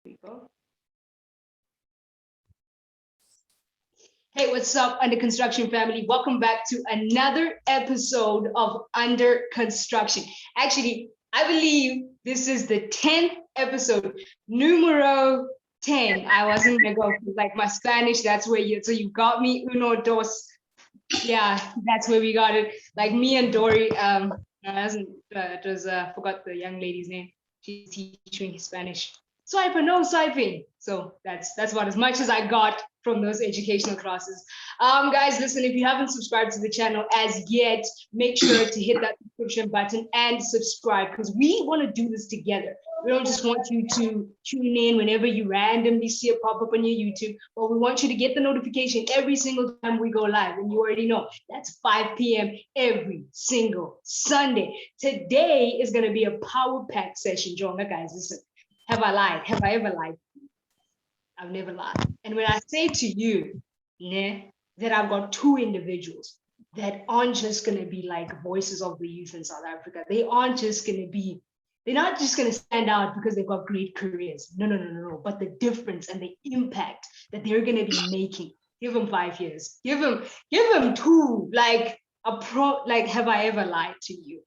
People. Hey, what's up, Under Construction family? Welcome back to another episode of Under Construction. Actually, I believe this is the 10th episode, numero 10. I wasn't gonna go like my Spanish. That's where so you got me, uno, dos. Yeah, that's where we got it. Like me and Dory, forgot the young lady's name. She's teaching Spanish. Swipe or no swiping. So that's about as much as I got from those educational classes. Guys, listen, if you haven't subscribed to the channel as yet, make sure to hit that subscription button and subscribe because we want to do this together. We don't just want you to tune in whenever you randomly see a pop-up on your YouTube, but we want you to get the notification every single time we go live. And you already know that's 5 p.m. every single Sunday. Today is going to be a power-packed session, Jonga, guys. Listen, have I lied? Have I ever lied? I've never lied. And when I say to you that I've got two individuals that aren't just going to be like voices of the youth in South Africa, they're not just going to stand out because they've got great careers. No. But the difference and the impact that they're going to be making, give them 5 years, give them 2, like have I ever lied to you?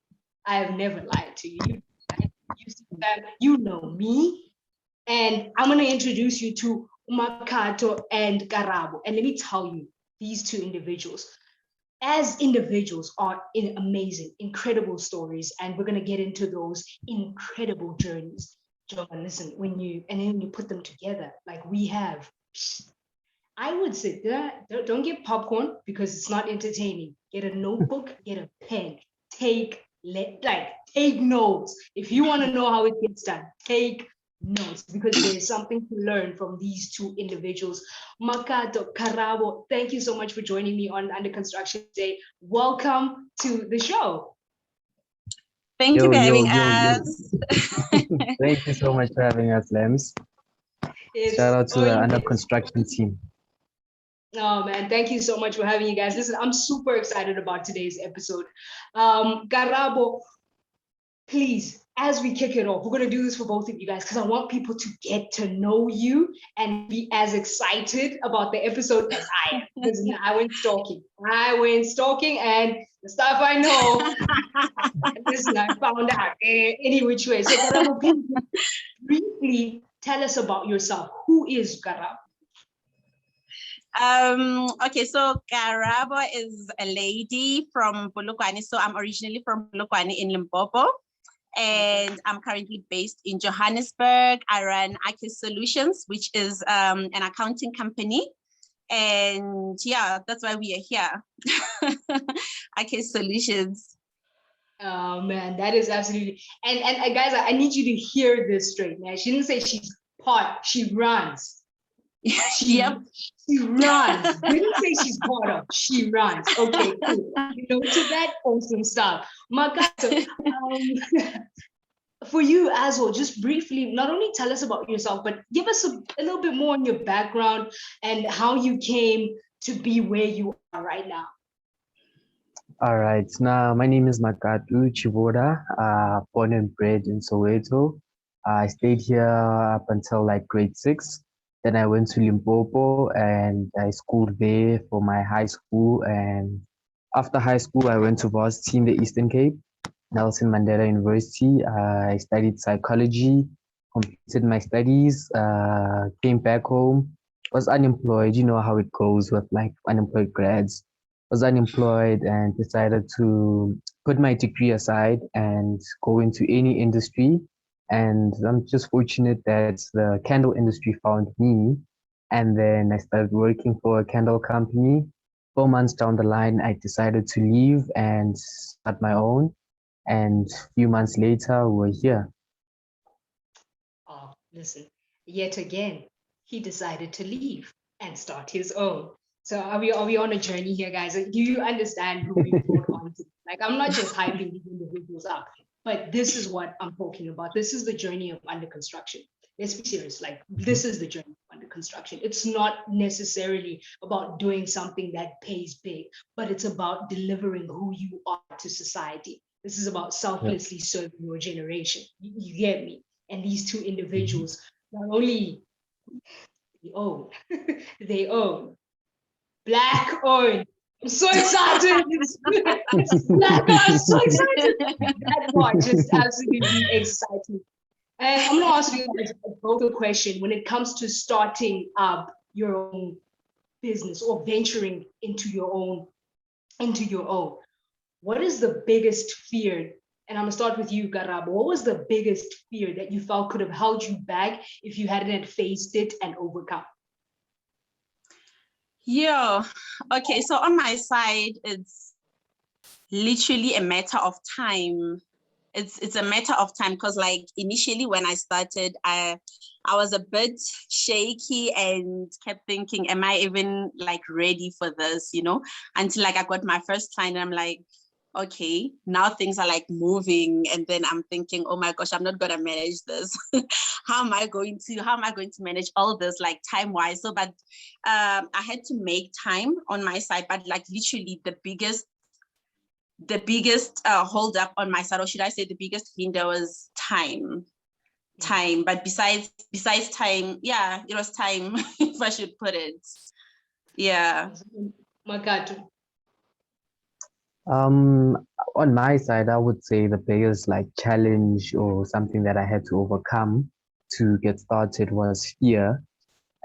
I have never lied to you. You know me. And I'm going to introduce you to Makatu and Karabo. And let me tell you, these two individuals, as individuals, are amazing, incredible stories. And we're going to get into those incredible journeys. John, listen, when you put them together, like we have, I would say, don't get popcorn because it's not entertaining. Get a notebook, get a pen, take notes. If you want to know how it gets done, take notes because there's something to learn from these two individuals. Makatu Karabo, thank you so much for joining me on Under Construction today. Welcome to the show. Thank you for having us. Thank you so much for having us, Lems. Shout out to the Under Construction team. Oh man, thank you so much for having you guys. Listen, I'm super excited about today's episode. Karabo, please, as we kick it off, we're going to do this for both of you guys because I want people to get to know you and be as excited about the episode as I am. Because I went stalking and the stuff I know, listen, I found out any which way. So Karabo, please briefly tell us about yourself. Who is Karabo? Okay, so Karabo is a lady from Polokwane. So I'm originally from Polokwane in Limpopo. And I'm currently based in Johannesburg. I run Ake Solutions, which is an accounting company. And yeah, that's why we are here. Ake Solutions. Oh man, that is absolutely, and guys, I need you to hear this straight, man. She didn't say she's part, she runs. She runs. Didn't say she's part of, she runs. Okay, cool. You know, to that awesome stuff. Makatu, for you as well, just briefly, not only tell us about yourself, but give us a little bit more on your background and how you came to be where you are right now. All right, now my name is Makatu Tshivhula, born and bred in Soweto. I stayed here up until like grade 6. Then I went to Limpopo and I schooled there for my high school. And after high school, I went to varsity in the Eastern Cape, Nelson Mandela University. I studied psychology, completed my studies, came back home, was unemployed. You know how it goes with like unemployed grads. Was unemployed and decided to put my degree aside and go into any industry. And I'm just fortunate that the candle industry found me. And then I started working for a candle company. 4 months down the line, I decided to leave and start my own. And a few months later, we're here. Oh, listen, yet again, he decided to leave and start his own. So are we on a journey here, guys? Do you understand who we brought on to? Like, I'm not just hyping these individuals up. But this is what I'm talking about. This is the journey of Under Construction. Let's be serious. Like, this is the journey of Under Construction. It's not necessarily about doing something that pays big, but it's about delivering who you are to society. This is about selflessly serving your generation. You get me? And these two individuals not only they own, they own. Black owned. I'm so excited. It's black. I'm so excited. That part just absolutely exciting. And I'm going to ask you guys both a question when it comes to starting up your own business or venturing into your own. What is the biggest fear? And I'm going to start with you, Karabo. What was the biggest fear that you felt could have held you back if you hadn't faced it and overcome? Yeah. Okay. So on my side, it's literally a matter of time. It's a matter of time because like initially when I started, I was a bit shaky and kept thinking, am I even like ready for this, you know, until like I got my first client and I'm like, okay, now things are like moving. And then I'm thinking, oh my gosh, I'm not going to manage this. How am I going to manage all this like time-wise? So, but I had to make time on my side, but like literally the biggest hold up on my side, or should I say the biggest hinder was time. But besides time, yeah, it was time, if I should put it. Yeah. Makatu. On my side, I would say the biggest like challenge or something that I had to overcome to get started was fear.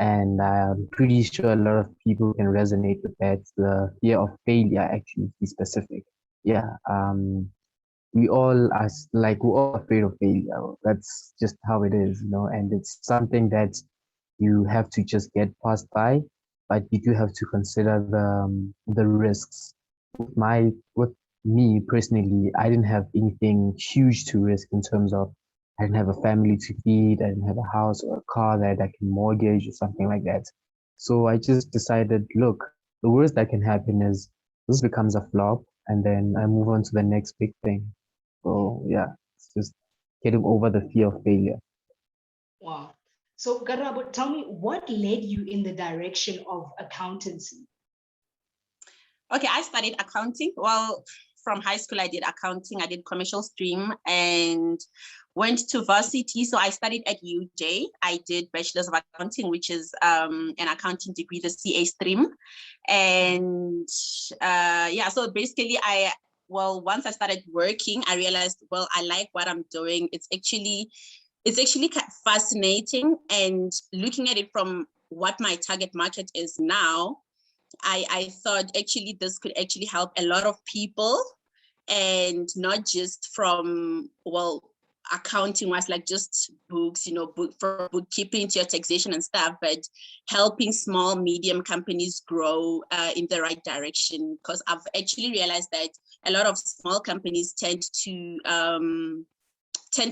And I'm pretty sure a lot of people can resonate with that, the fear of failure, actually, to be specific. Yeah. We're all afraid of failure. That's just how it is, you know, and it's something that you have to just get past by, but you do have to consider the risks. With me personally, I didn't have anything huge to risk in terms of I didn't have a family to feed, I didn't have a house or a car that I can mortgage or something like that. So I just decided, look, the worst that can happen is this becomes a flop and then I move on to the next big thing. So yeah, it's just getting over the fear of failure. Wow. So, Karabo, tell me what led you in the direction of accountancy? Okay, I studied accounting. Well, from high school, I did accounting. I did commercial stream and went to varsity. So I studied at UJ. I did Bachelor's of Accounting, which is an accounting degree, the CA stream. And yeah, so basically once I started working, I realized, well, I like what I'm doing. It's actually fascinating, and looking at it from what my target market is now, I thought actually this could actually help a lot of people, and not just from, well, accounting was like just books, you know, for bookkeeping to your taxation and stuff, but helping small, medium companies grow in the right direction. Because I've actually realized that a lot of small companies tend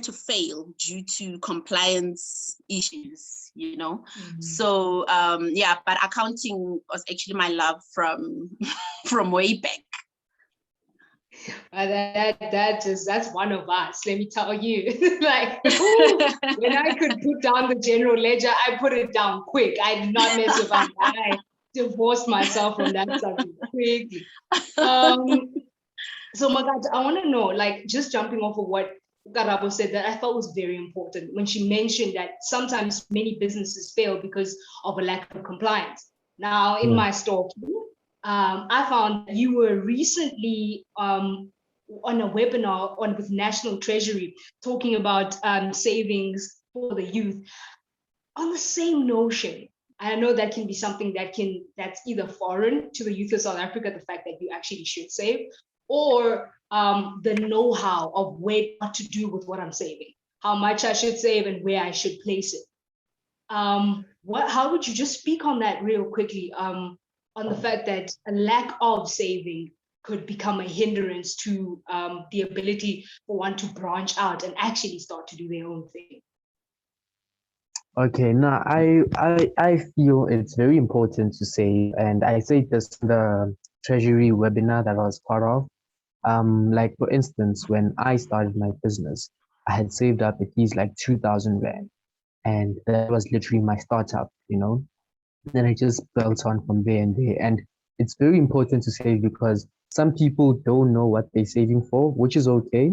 to fail due to compliance issues, you know. Mm-hmm. So yeah, but accounting was actually my love from way back. That's one of us, let me tell you. Like, ooh, when I could put down the general ledger, I put it down quick. I did not mess about that. I divorced myself from that subject quickly. So Makatu, I want to know, like, just jumping off of what Karabo said that I felt was very important when she mentioned that sometimes many businesses fail because of a lack of compliance. Now, in my store, I found that you were recently on a webinar with National Treasury talking about savings for the youth on the same notion. I know that can be something that's either foreign to the youth of South Africa, the fact that you actually should save, or the know-how of what to do with what I'm saving, how much I should save and where I should place it. How would you just speak on that real quickly, on the fact that a lack of saving could become a hindrance to the ability for one to branch out and actually start to do their own thing? Okay, now I feel it's very important to save, and I say this in the Treasury webinar that I was part of. Like for instance, when I started my business, I had saved up at least like 2,000 Rand, and that was literally my startup, you know. Then I just built on from there and there, and it's very important to save because some people don't know what they're saving for, which is okay.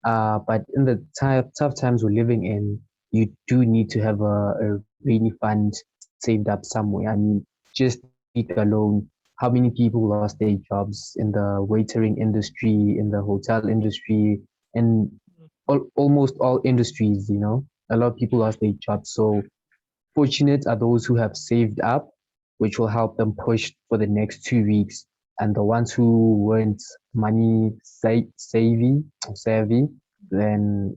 But in the tough times we're living in, you do need to have a rainy fund saved up somewhere. I mean, just week alone, how many people lost their jobs in the waitering industry, in the hotel industry, and almost all industries, you know, a lot of people lost their jobs. So fortunate are those who have saved up, which will help them push for the next 2 weeks. And the ones who weren't money savvy, then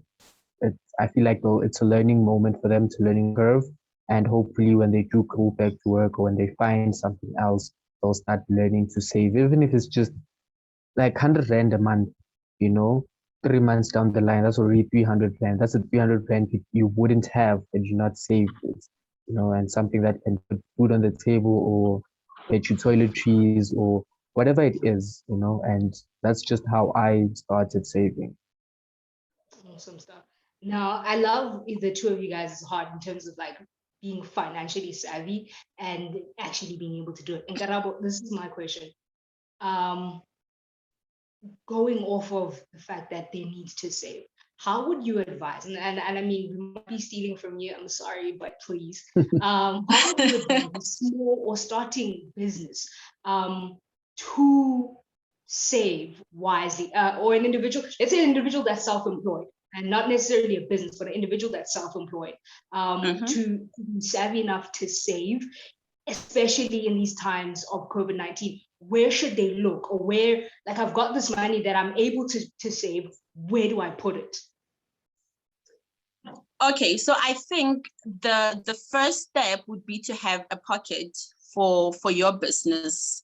I feel like it's a learning moment for them, to learning curve. And hopefully when they do go back to work or when they find something else, they'll start learning to save, even if it's just like 100 Rand a month, you know, 3 months down the line, that's already 300 Rand. That's a 300 Rand you wouldn't have had you not saved it, you know, and something that can put food on the table or get you toiletries or whatever it is, you know, and that's just how I started saving. Awesome stuff. Now, I love the two of you guys' heart in terms of like being financially savvy and actually being able to do it. And Karabo, this is my question. Going off of the fact that they need to save, how would you advise? And I mean, we might be stealing from you. I'm sorry, but please. How would you advise a small or starting business to save wisely, or an individual? Let's say an individual that's self-employed, and not necessarily a business, but an individual that's self-employed, to be savvy enough to save, especially in these times of COVID-19. Where should they look, or where, like, I've got this money that I'm able to save, where do I put it? Okay, so I think the first step would be to have a pocket for your business.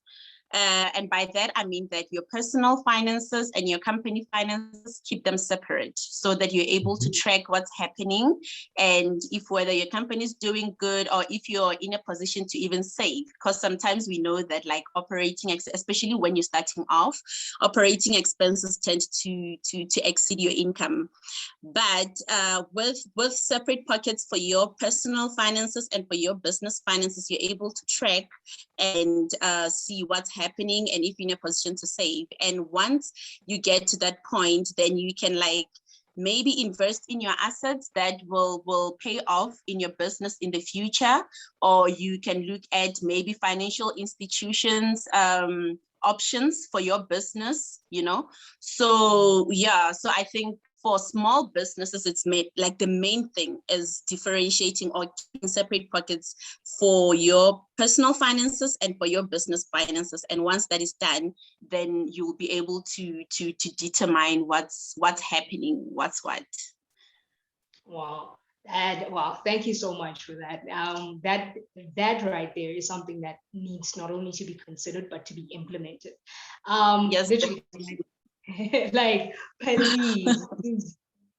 And by that, I mean that your personal finances and your company finances, keep them separate so that you're able to track what's happening, and if whether your company is doing good or if you're in a position to even save. Because sometimes we know that like operating, especially when you're starting off, operating expenses tend to exceed your income. But with separate pockets for your personal finances and for your business finances, you're able to track and see what's happening and if you're in a position to save. And once you get to that point, then you can like maybe invest in your assets that will pay off in your business in the future, or you can look at maybe financial institutions options for your business, you know. So yeah, so I think for small businesses, it's made like the main thing is differentiating or keeping separate pockets for your personal finances and for your business finances. And once that is done, then you'll be able to determine what's happening, what's what. Wow. Wow, thank you so much for that. That right there is something that needs not only to be considered but to be implemented. Yes, literally, like,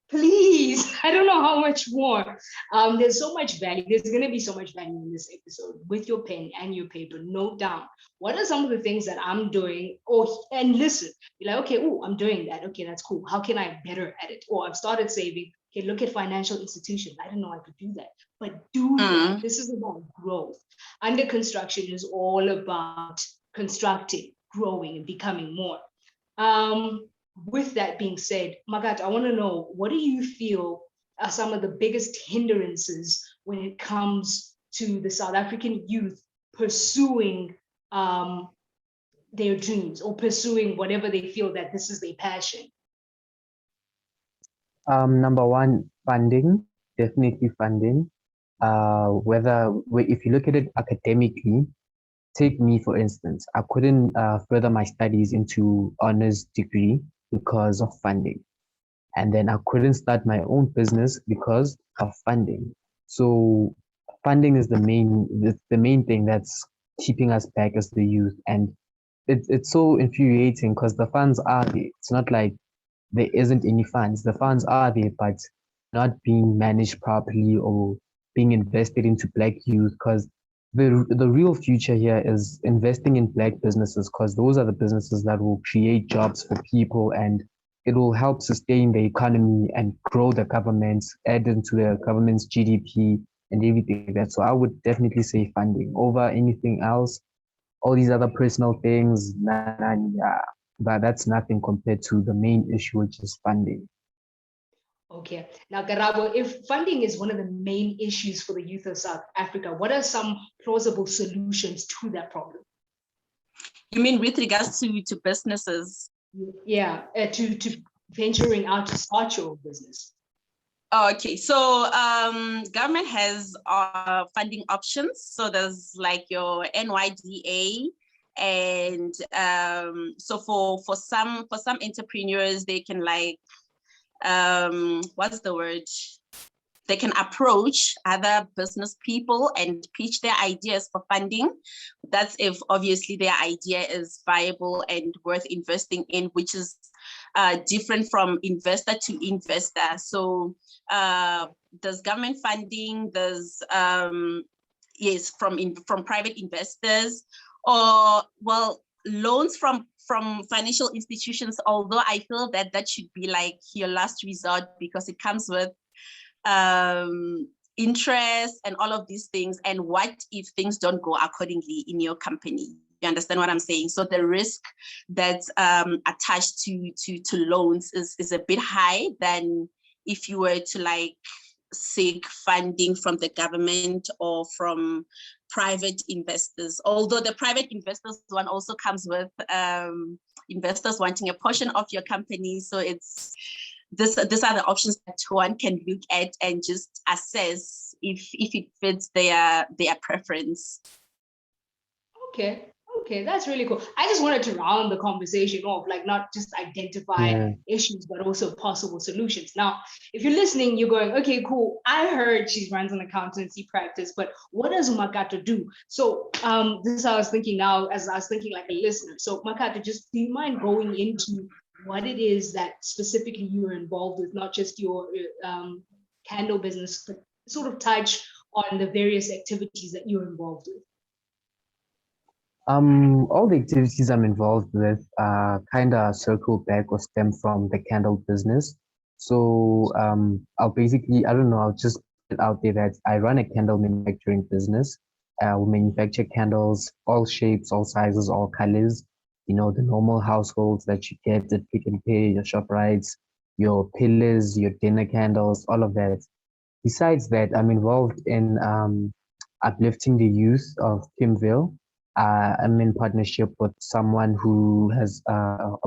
please, I don't know how much more. There's so much value. There's going to be so much value in this episode. With your pen and your paper, note down what are some of the things that I'm doing. And listen, you're like, okay, oh, I'm doing that. Okay, that's cool. How can I better at it? Or I've started saving. Okay, look at financial institutions. I didn't know I could do that. But do that. This is about growth. Under construction is all about constructing, growing, and becoming more. With that being said, Makatu, I want to know, what do you feel are some of the biggest hindrances when it comes to the South African youth pursuing their dreams or pursuing whatever they feel that this is their passion? Number one, funding, definitely funding. If you look at it academically, take me for instance, I couldn't further my studies into honors degree because of funding. And then I couldn't start my own business because of funding. So funding is the main thing that's keeping us back as the youth. And it's so infuriating because the funds are there. It's not like there isn't any funds. The funds are there, but not being managed properly or being invested into Black youth, because the real future here is investing in Black businesses, because those are the businesses that will create jobs for people, and it will help sustain the economy and grow the government, add into the government's GDP and everything like that. So I would definitely say funding over anything else. All these other personal things, yeah, but that's nothing compared to the main issue, which is funding. Okay. Now, Karabo, if funding is one of the main issues for the youth of South Africa, what are some plausible solutions to that problem? You mean with regards to businesses? Yeah, to venturing out to start your own business. Okay, so government has funding options. So there's like your NYDA, and so for some entrepreneurs, they can like what's the word? They can approach other business people and pitch their ideas for funding. That's if obviously their idea is viable and worth investing in, which is different from investor to investor. So there's government funding, there's yes, from private investors, or well, loans from financial institutions, although I feel that should be like your last resort because it comes with interest and all of these things. And what if things don't go accordingly in your company? You understand what I'm saying? So the risk that's attached to loans is a bit high than if you were to like seek funding from the government or from private investors. Although the private investors one also comes with investors wanting a portion of your company. So it's these are the options that one can look at and just assess if it fits their preference. Okay, that's really cool. I just wanted to round the conversation off, like not just identify issues, but also possible solutions. Now, if you're listening, you're going, okay, cool. I heard she runs an accountancy practice, but what does Makatu do? So this is how I was thinking now, as I was thinking like a listener. So Makatu, just do you mind going into what it is that specifically you are involved with, not just your candle business, but sort of touch on the various activities that you're involved with? All the activities I'm involved with kind of circle back or stem from the candle business. So I'll just put it out there that I run a candle manufacturing business. We manufacture candles, all shapes, all sizes, all colors. You know, the normal households that you get at Pick and Pay, your ShopRites, your pillars, your dinner candles, all of that. Besides that, I'm involved in uplifting the youth of Kimville. I'm in partnership with someone who has a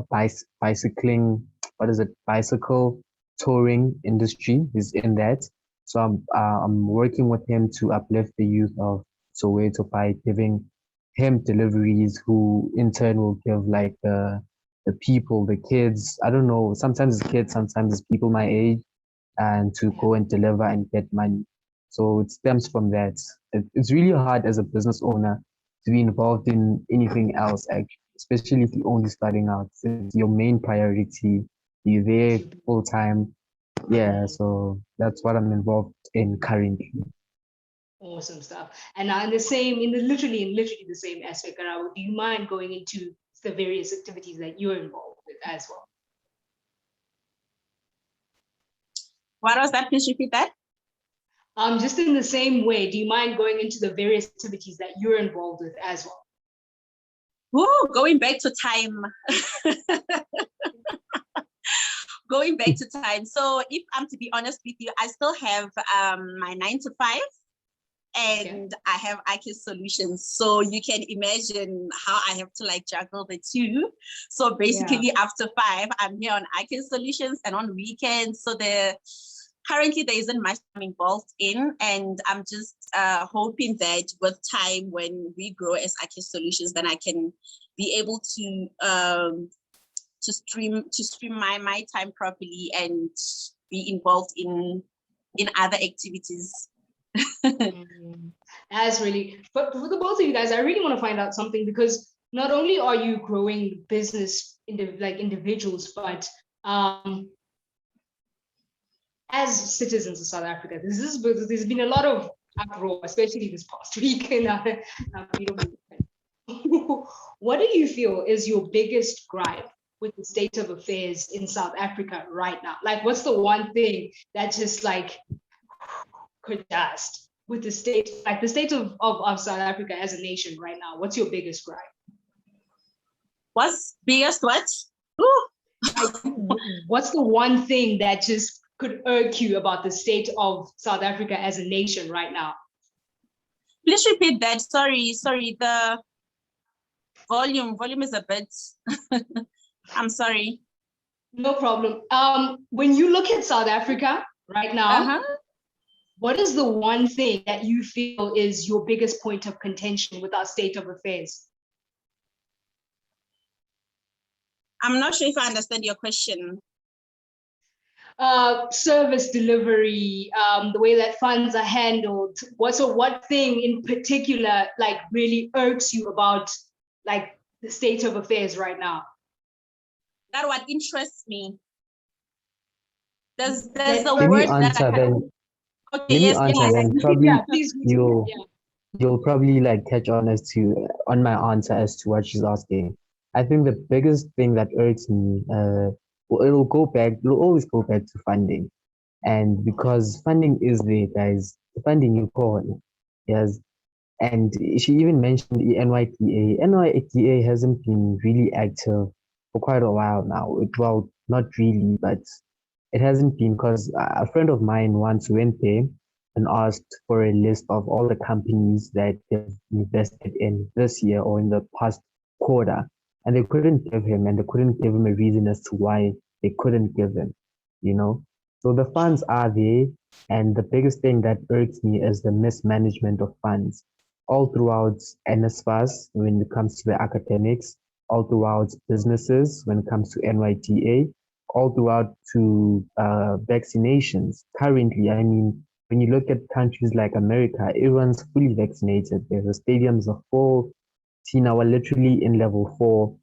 bicycle touring industry. He's in that. So I'm working with him to uplift the youth of Soweto by giving him deliveries, who in turn will give like the people, the kids, I don't know, sometimes it's kids, sometimes it's people my age, and to go and deliver and get money. So it stems from that. It's really hard as a business owner to be involved in anything else, actually, especially if you're only starting out. It's your main priority. You're there full time. Yeah, so that's what I'm involved in currently. Awesome stuff. And now literally the same aspect, Karabo, do you mind going into the various activities that you're involved with as well? What was that? Please repeat that. Just in the same way, do you mind going into the various activities that you're involved with as well? Ooh, going back to time. Going back to time. So if I'm to be honest with you, I still have my 9 to 5 and I have IKIS Solutions. So you can imagine how I have to like juggle the two. So basically after 5, I'm here on IKIS Solutions and on weekends. So currently there isn't much I'm involved in, and I'm just hoping that with time, when we grow as IKIS Solutions, then I can be able to stream my time properly and be involved in other activities. That's really, but for the both of you guys, I really want to find out something, because not only are you growing business like individuals, but as citizens of South Africa, there's been a lot of uproar, especially this past week. What do you feel is your biggest gripe with the state of affairs in South Africa right now? Like, what's the one thing that just like could dust with the state, like the state of South Africa as a nation right now? What's your biggest gripe? What's biggest what? Like, what's the one thing that just could irk you about the state of South Africa as a nation right now? Please repeat that. Sorry. The volume is a bit. I'm sorry. No problem. When you look at South Africa right now, what is the one thing that you feel is your biggest point of contention with our state of affairs? I'm not sure if I understand your question. Service delivery, the way that funds are handled. What thing in particular like really irks you about like the state of affairs right now? That what interests me. There's Let a me word answer that then. okay, Let me answer then. Probably yeah, please. you'll probably like catch on on my answer as to what she's asking. I think the biggest thing that irks me, it'll always go back to funding. And because funding is there, guys, the funding you call, yes. And she even mentioned the NYTA. NYTA hasn't been really active for quite a while now. Well, not really, but it hasn't been because a friend of mine once went there and asked for a list of all the companies that they've invested in this year or in the past quarter. And they couldn't give him, and they couldn't give him a reason as to why they couldn't give him, you know? So the funds are there, and the biggest thing that irks me is the mismanagement of funds all throughout NSFAS when it comes to the academics, all throughout businesses when it comes to NYTA, all throughout to vaccinations. Currently, I mean, when you look at countries like America, everyone's fully vaccinated. The stadiums are full. Tina, we're literally in level 4,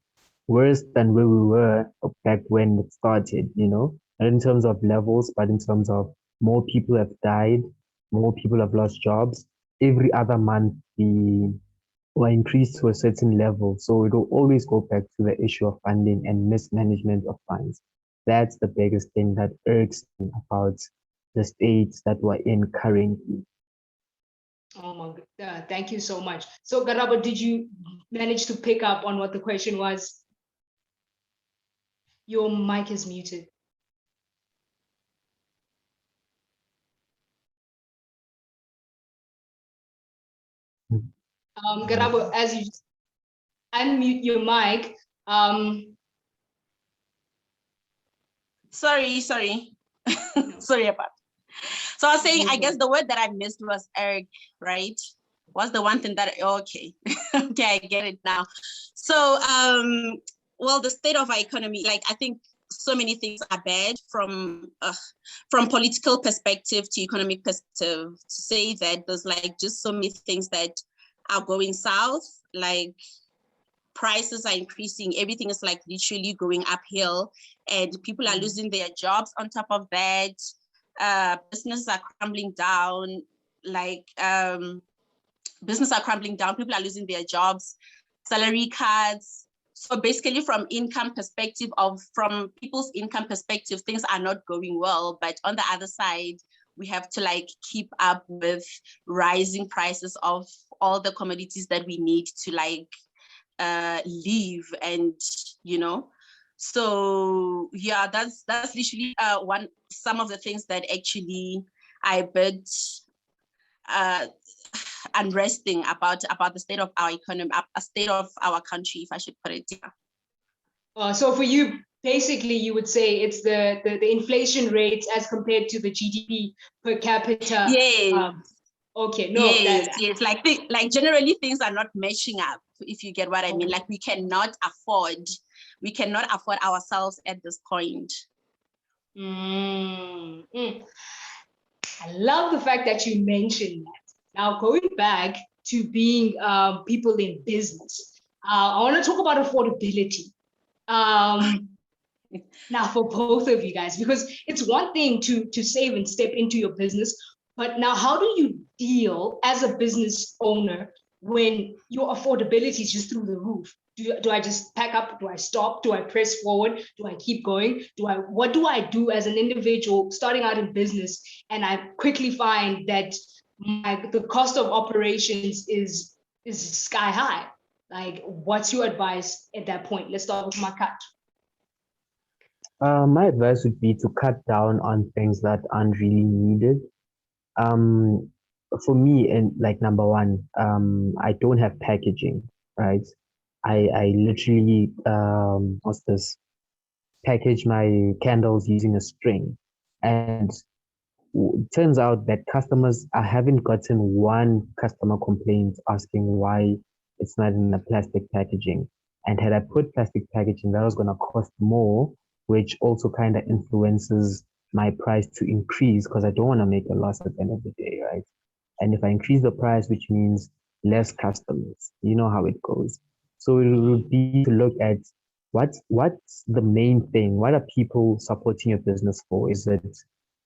worse than where we were back when it started, you know, not in terms of levels, but in terms of more people have died, more people have lost jobs. Every other month, the or increased to a certain level. So it will always go back to the issue of funding and mismanagement of funds. That's the biggest thing that irks me about the states that we're in currently. Oh my God, thank you so much. So Karabo, did you manage to pick up on what the question was? Your mic is muted. Karabo, as you unmute your mic. Sorry. Sorry about. So I was saying, I guess the word that I missed was irk, right? Was the one thing that okay, okay, I get it now. So well, the state of our economy, like I think so many things are bad from political perspective to economic perspective. To say that there's like just so many things that are going south, like prices are increasing, everything is like literally going uphill, and people are losing their jobs on top of that. Businesses are crumbling down, businesses are crumbling down, people are losing their jobs, salary cuts. So basically from people's income perspective, things are not going well. But on the other side, we have to like keep up with rising prices of all the commodities that we need to like live, and you know. So yeah, that's literally some of the things that actually I bit unresting about the state of our economy, a state of our country, if I should put it. Yeah. So for you, basically, you would say it's the inflation rates as compared to the GDP per capita. Yes. Okay. No. Yes. Like generally, things are not matching up. If you get what I mean, like we cannot afford ourselves at this point. I love the fact that you mentioned that. Now, going back to being people in business, I want to talk about affordability. Now, for both of you guys, because it's one thing to save and step into your business, but now how do you deal as a business owner when your affordability is just through the roof? Do I just pack up? Do I stop? Do I press forward? Do I keep going? What do I do as an individual starting out in business? And I quickly find that the cost of operations is sky high. Like, what's your advice at that point? Let's start with Makatu. My advice would be to cut down on things that aren't really needed. Um, for me, and like number one, I don't have packaging, right? I literally what's this? Package my candles using a string, and it turns out that customers, I haven't gotten one customer complaint asking why it's not in a plastic packaging. And had I put plastic packaging, that was going to cost more, which also kind of influences my price to increase because I don't want to make a loss at the end of the day, right? And if I increase the price, which means less customers, you know how it goes. So it would be to look at what's the main thing? What are people supporting your business for? Is it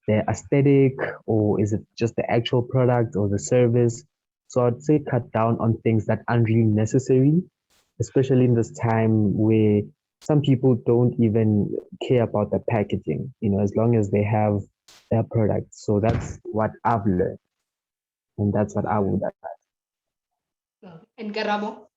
the aesthetic, or is it just the actual product or the service? So I'd say cut down on things that aren't really necessary, especially in this time where some people don't even care about the packaging, as long as they have their product. So that's what I've learned, and that's what I would advise. And Karabo?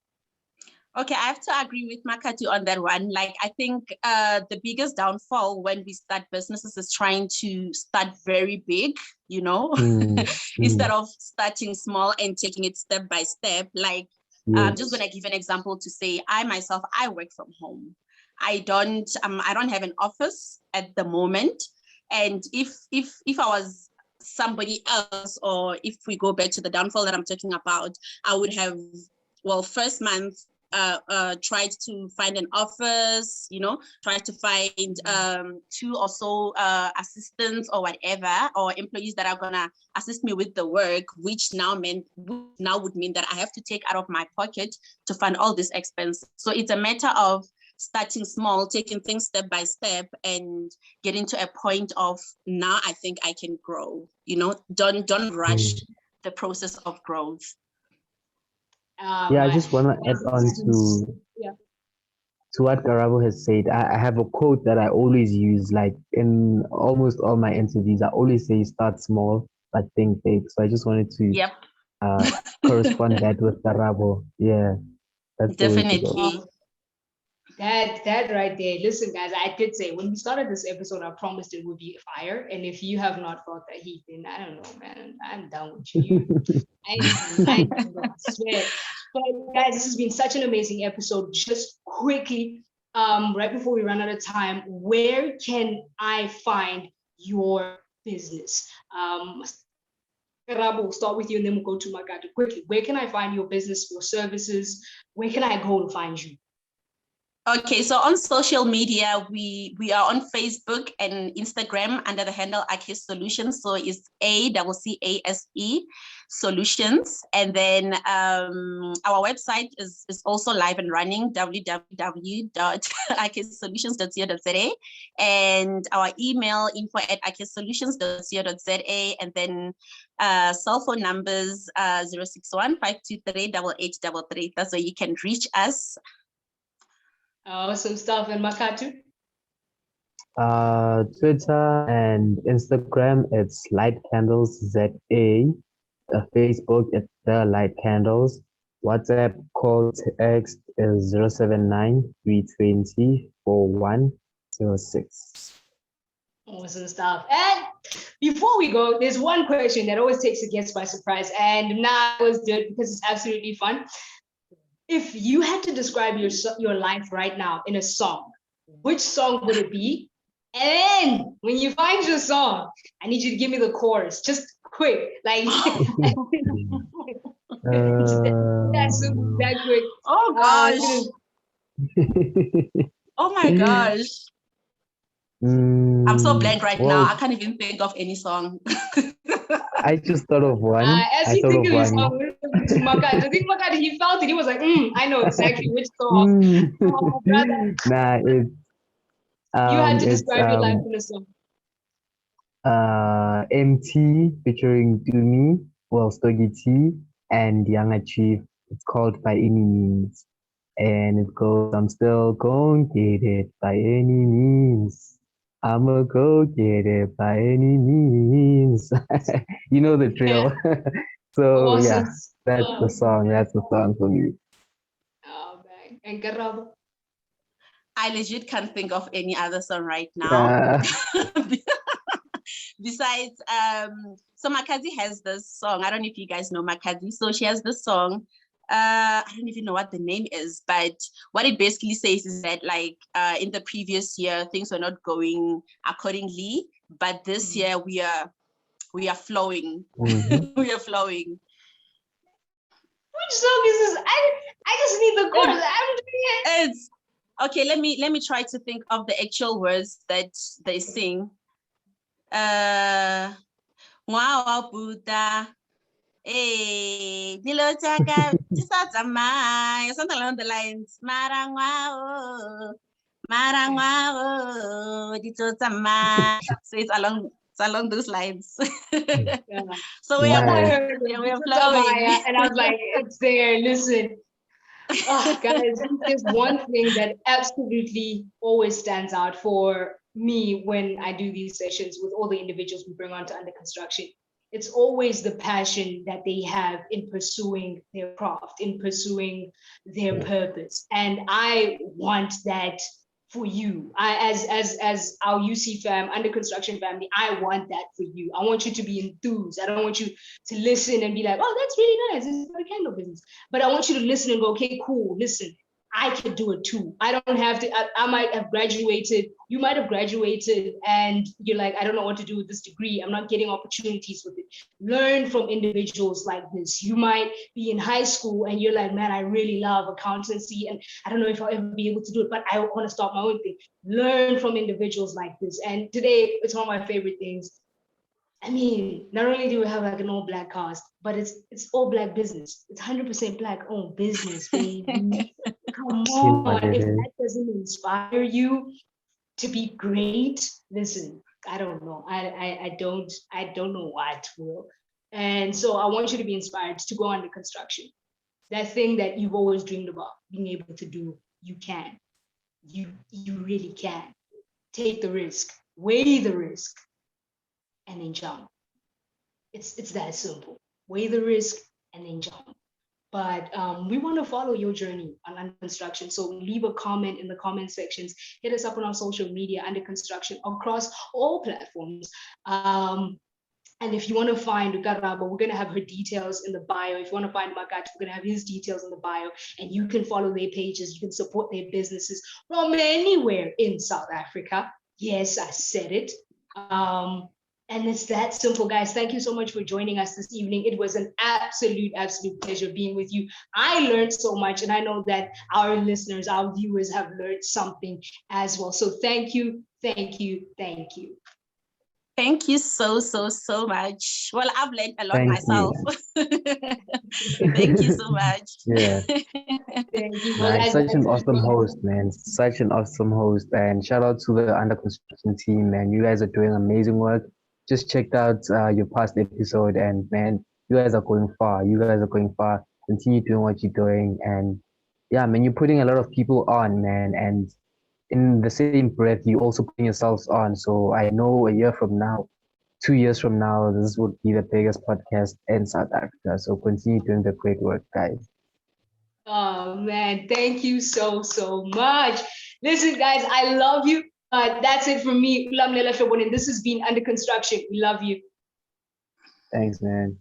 Okay, I have to agree with Makatu on that one. Like, I think the biggest downfall when we start businesses is trying to start very big, instead of starting small and taking it step by step. Like, I'm just going to give an example to say, I myself, I work from home. I don't have an office at the moment. And if I was somebody else, or if we go back to the downfall that I'm talking about, I would have, first month, tried to find an office, tried to find 2 or so assistants or whatever, or employees that are gonna assist me with the work, which now would mean that I have to take out of my pocket to fund all this expense. So it's a matter of starting small, taking things step by step, and getting to a point of, now I think I can grow. Don't rush the process of growth. I just want to add on to what Karabo has said. I have a quote that I always use, like in almost all my interviews. I always say, start small, but think big. So I just wanted to correspond that with Karabo. Yeah, that's definitely. The way to go. That right there. Listen, guys, I did say when we started this episode, I promised it would be fire. And if you have not felt that heat, then I don't know, man. I'm done with you. I swear. But guys, this has been such an amazing episode. Just quickly, right before we run out of time, where can I find your business? Karabo, we'll start with you and then we'll go to Makatu. Quickly, where can I find your business, your services? Where can I go to find you? Okay, so on social media, we are on Facebook and Instagram under the handle ACASE Solutions. So it's ACCASE Solutions. And then our website is also live and running, www.acasesolutions.co.za. And our email, info@acasesolutions.co.za. And then cell phone numbers 061-523-8833. That's where you can reach us. Awesome stuff. And Makatu? Twitter and Instagram, it's Light Candles ZA. Facebook, it's The Light Candles. WhatsApp call text is 079-320-4106. Awesome stuff. And before we go, there's one question that always takes a guest by surprise. And now I was good because it's absolutely fun. If you had to describe your life right now in a song, which song would it be? And then when you find your song, I need you to give me the chorus, just quick, like that quick. Oh gosh! Oh my gosh! I'm so blank right now. I can't even think of any song. I just thought of one. As you think of his song, I think Makatu, he felt it. He was like, I know exactly which song. Oh, brother. Nah, it's you had to describe your life in a song. MT featuring Dumi, Stogie T, and Young Chief. It's called By Any Means. And it goes, I'm still gonna get it by any means. I'ma go get it by any means. You know the drill. So awesome. Yeah, that's the song. That's the song for me. Oh, man. And Karabo? I legit can't think of any other song right now. Besides, so Makazi has this song. I don't know if you guys know Makazi. So she has this song. I don't even know what the name is, but what it basically says is that like in the previous year, things were not going accordingly, but this year we are flowing. We are flowing. Which song is this? I just need the chorus. I'm doing it. It's okay. Let me try to think of the actual words that they sing. Wow, Buddha. Hey, Nilotaka, something along the lines. Marangwao, so it's along those lines. So we are flowing. And I was like, it's there. Listen. Oh, guys, there's one thing that absolutely always stands out for me when I do these sessions with all the individuals we bring on to Under Construction. It's always the passion that they have in pursuing their craft, in pursuing their purpose. And I want that for you. As our UC fam, Under Construction family, I want that for you. I want you to be enthused. I don't want you to listen and be like, oh, that's really nice. This is a candle business. But I want you to listen and go, okay, cool, listen. I could do it too. I don't have to, I might have graduated. You might have graduated and you're like, I don't know what to do with this degree. I'm not getting opportunities with it. Learn from individuals like this. You might be in high school and you're like, man, I really love accountancy and I don't know if I'll ever be able to do it, but I want to start my own thing. Learn from individuals like this. And today, it's one of my favorite things. I mean, not only do we have like an all black cast, but it's all black business. It's 100% black owned business, baby. Come on, if that doesn't inspire you to be great, listen, I don't know. I don't know what will. And so I want you to be inspired to go under construction. That thing that you've always dreamed about being able to do, you can. You really can. Take the risk, weigh the risk, and then jump. It's that simple. Weigh the risk and then jump. But we want to follow your journey on Under Construction. So leave a comment in the comment sections. Hit us up on our social media, Under Construction, across all platforms. And if you want to find Karabo, we're going to have her details in the bio. If you want to find Makatu, we're going to have his details in the bio. And you can follow their pages. You can support their businesses from anywhere in South Africa. Yes, I said it. And it's that simple, guys. Thank you so much for joining us this evening. It was an absolute pleasure being with you. I learned so much, and I know that our listeners, our viewers have learned something as well. So thank you, thank you, thank you. Thank you so much. Well, I've learned a lot myself. Thank you so much. Yeah. Thank you. Well, such an awesome host, man. Such an awesome host. And shout out to the Under Construction team, man. You guys are doing amazing work. Just checked out your past episode, and man, you guys are going far. You guys are going far. Continue doing what you're doing. And yeah, man, you're putting a lot of people on, man. And in the same breath, you also putting yourselves on. So I know a year from now, 2 years from now, this would be the biggest podcast in South Africa. So continue doing the great work, guys. Oh man, thank you so much. Listen, guys, I love you. That's it from me, Lamlela Hloboni. This has been Under Construction. We love you. Thanks, man.